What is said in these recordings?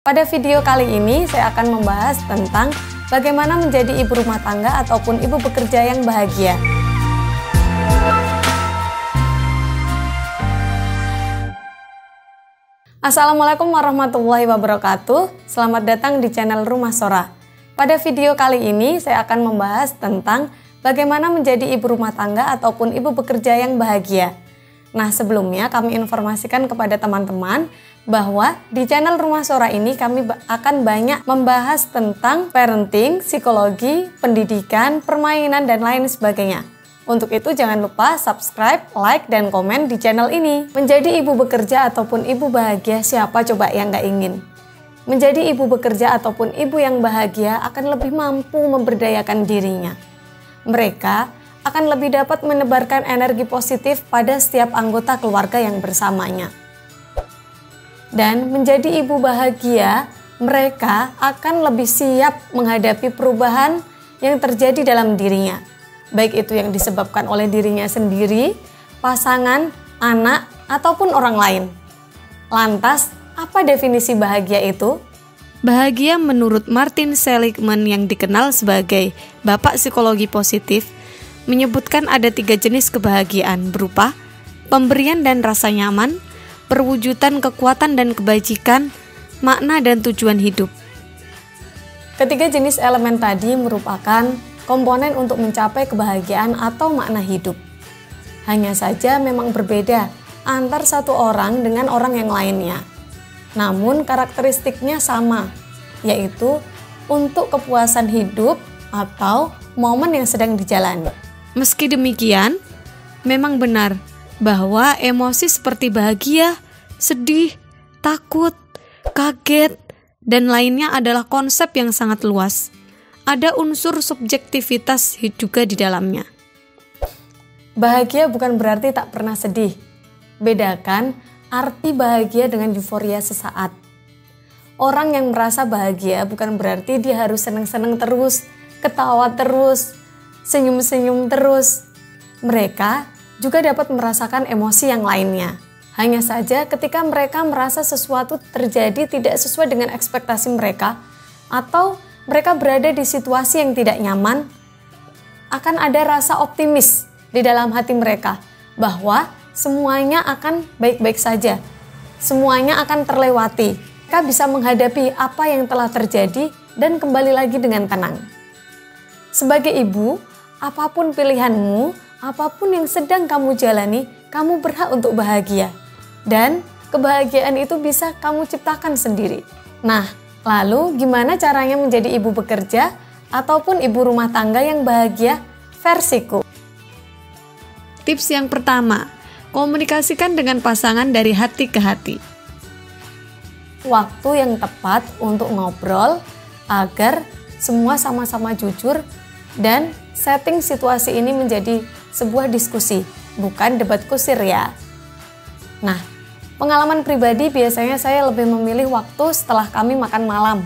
Pada video kali ini saya akan membahas tentang bagaimana menjadi ibu rumah tangga ataupun ibu bekerja yang bahagia. Assalamualaikum warahmatullahi wabarakatuh. Selamat datang di channel Rumah Sora. Pada video kali ini saya akan membahas tentang bagaimana menjadi ibu rumah tangga ataupun ibu bekerja yang bahagia. Nah, sebelumnya kami informasikan kepada teman-teman bahwa di channel Rumah Sora ini kami akan banyak membahas tentang parenting, psikologi, pendidikan, permainan, dan lain sebagainya. Untuk itu jangan lupa subscribe, like, dan komen di channel ini. Menjadi ibu bekerja ataupun ibu bahagia, siapa coba yang nggak ingin? Menjadi ibu bekerja ataupun ibu yang bahagia akan lebih mampu memberdayakan dirinya. Mereka akan lebih dapat menebarkan energi positif pada setiap anggota keluarga yang bersamanya. Dan menjadi ibu bahagia, mereka akan lebih siap menghadapi perubahan yang terjadi dalam dirinya. Baik itu yang disebabkan oleh dirinya sendiri, pasangan, anak, ataupun orang lain. Lantas, apa definisi bahagia itu? Bahagia menurut Martin Seligman yang dikenal sebagai Bapak Psikologi Positif, menyebutkan ada 3 jenis kebahagiaan berupa pemberian dan rasa nyaman, perwujudan kekuatan dan kebajikan, makna dan tujuan hidup. Ketiga jenis elemen tadi merupakan komponen untuk mencapai kebahagiaan atau makna hidup. Hanya saja memang berbeda antar satu orang dengan orang yang lainnya. Namun karakteristiknya sama, yaitu untuk kepuasan hidup atau momen yang sedang dijalani. Meski demikian, memang benar bahwa emosi seperti bahagia, sedih, takut, kaget, dan lainnya adalah konsep yang sangat luas. Ada unsur subjektivitas juga di dalamnya. Bahagia bukan berarti tak pernah sedih. Bedakan arti bahagia dengan euforia sesaat. Orang yang merasa bahagia bukan berarti dia harus senang-senang terus, ketawa terus, senyum-senyum terus. Mereka juga dapat merasakan emosi yang lainnya. Hanya saja ketika mereka merasa sesuatu terjadi tidak sesuai dengan ekspektasi mereka, atau mereka berada di situasi yang tidak nyaman, akan ada rasa optimis di dalam hati mereka bahwa semuanya akan baik-baik saja, semuanya akan terlewati. Mereka bisa menghadapi apa yang telah terjadi dan kembali lagi dengan tenang. Sebagai ibu, apapun pilihanmu, apapun yang sedang kamu jalani, kamu berhak untuk bahagia. Dan kebahagiaan itu bisa kamu ciptakan sendiri. Nah, lalu gimana caranya menjadi ibu bekerja ataupun ibu rumah tangga yang bahagia versiku? Tips yang pertama, komunikasikan dengan pasangan dari hati ke hati. Waktu yang tepat untuk ngobrol agar semua sama-sama jujur dan setting situasi ini menjadi sebuah diskusi, bukan debat kusir ya. Nah, pengalaman pribadi biasanya saya lebih memilih waktu setelah kami makan malam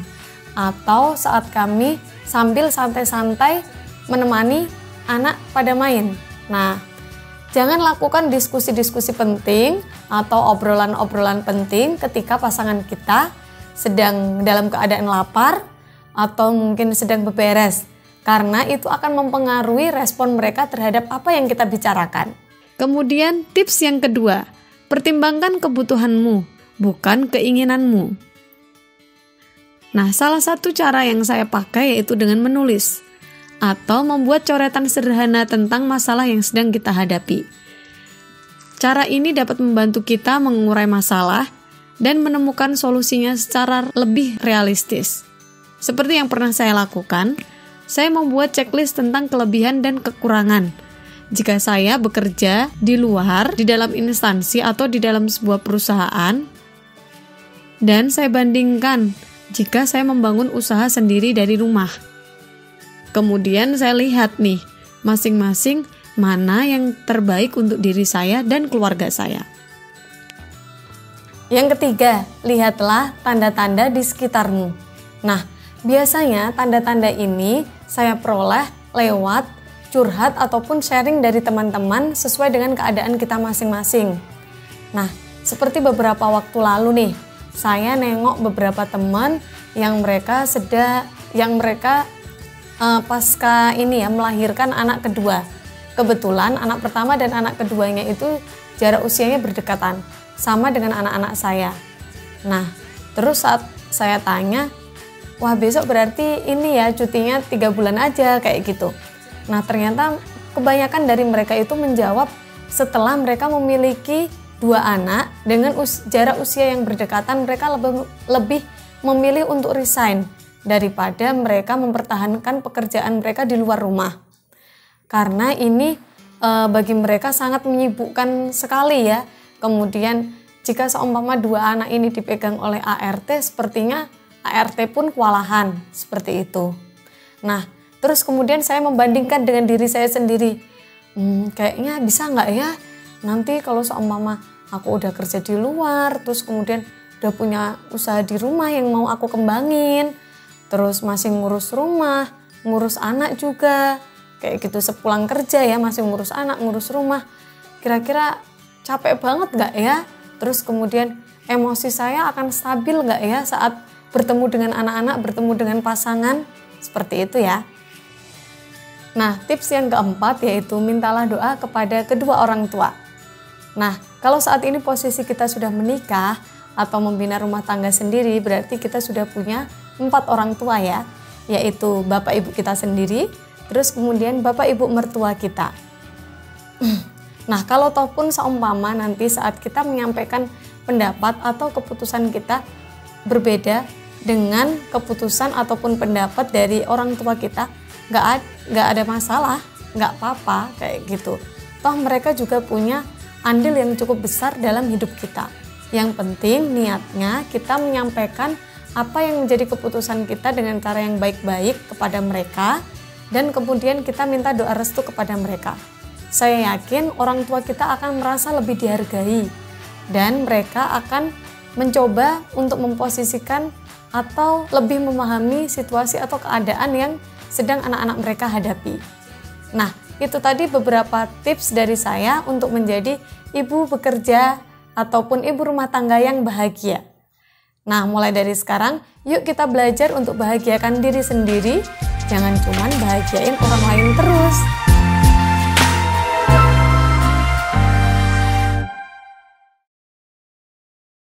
atau saat kami sambil santai-santai menemani anak pada main. Nah, jangan lakukan diskusi-diskusi penting atau obrolan-obrolan penting ketika pasangan kita sedang dalam keadaan lapar atau mungkin sedang beberes. Karena itu akan mempengaruhi respon mereka terhadap apa yang kita bicarakan. Kemudian tips yang kedua, pertimbangkan kebutuhanmu, bukan keinginanmu. Nah, salah satu cara yang saya pakai yaitu dengan menulis atau membuat coretan sederhana tentang masalah yang sedang kita hadapi. Cara ini dapat membantu kita mengurai masalah dan menemukan solusinya secara lebih realistis. Seperti yang pernah saya lakukan, saya membuat checklist tentang kelebihan dan kekurangan. Jika saya bekerja di luar, di dalam instansi atau di dalam sebuah perusahaan, dan saya bandingkan jika saya membangun usaha sendiri dari rumah. Kemudian saya lihat nih, masing-masing mana yang terbaik untuk diri saya dan keluarga saya. Yang ketiga, lihatlah tanda-tanda di sekitarmu. Nah, biasanya tanda-tanda ini saya peroleh lewat curhat ataupun sharing dari teman-teman sesuai dengan keadaan kita masing-masing. Nah, seperti beberapa waktu lalu nih, saya nengok beberapa teman yang mereka pasca ini ya melahirkan anak kedua. Kebetulan anak pertama dan anak keduanya itu jarak usianya berdekatan, sama dengan anak-anak saya. Nah, terus saat saya tanya, wah besok berarti ini ya cutinya 3 bulan aja kayak gitu. Nah, ternyata kebanyakan dari mereka itu menjawab setelah mereka memiliki 2 anak dengan jarak usia yang berdekatan, mereka lebih memilih untuk resign daripada mereka mempertahankan pekerjaan mereka di luar rumah. Karena ini bagi mereka sangat menyibukkan sekali ya. Kemudian jika seumpama 2 anak ini dipegang oleh ART, sepertinya ART pun kewalahan seperti itu. Nah, terus kemudian saya membandingkan dengan diri saya sendiri. Kayaknya bisa nggak ya nanti kalau seumpama aku udah kerja di luar, terus kemudian udah punya usaha di rumah yang mau aku kembangin, terus masih ngurus rumah, ngurus anak juga, kayak gitu sepulang kerja ya masih ngurus anak, ngurus rumah, kira-kira capek banget nggak ya? Terus kemudian emosi saya akan stabil nggak ya saat bertemu dengan anak-anak, bertemu dengan pasangan, seperti itu ya. Nah, tips yang keempat yaitu mintalah doa kepada kedua orang tua. Nah, kalau saat ini posisi kita sudah menikah atau membina rumah tangga sendiri, berarti kita sudah punya 4 orang tua ya, yaitu bapak ibu kita sendiri, terus kemudian bapak ibu mertua kita. Nah, kalau toh pun seumpama nanti saat kita menyampaikan pendapat atau keputusan kita berbeda dengan keputusan ataupun pendapat dari orang tua kita, nggak ada masalah, nggak apa-apa kayak gitu. Toh mereka juga punya andil yang cukup besar dalam hidup kita. Yang penting niatnya kita menyampaikan apa yang menjadi keputusan kita dengan cara yang baik-baik kepada mereka, dan kemudian kita minta doa restu kepada mereka. Saya yakin orang tua kita akan merasa lebih dihargai dan mereka akan mencoba untuk memposisikan atau lebih memahami situasi atau keadaan yang sedang anak-anak mereka hadapi. Nah, itu tadi beberapa tips dari saya untuk menjadi ibu bekerja ataupun ibu rumah tangga yang bahagia. Nah, mulai dari sekarang, yuk kita belajar untuk bahagiakan diri sendiri, jangan cuman bahagiain orang lain terus.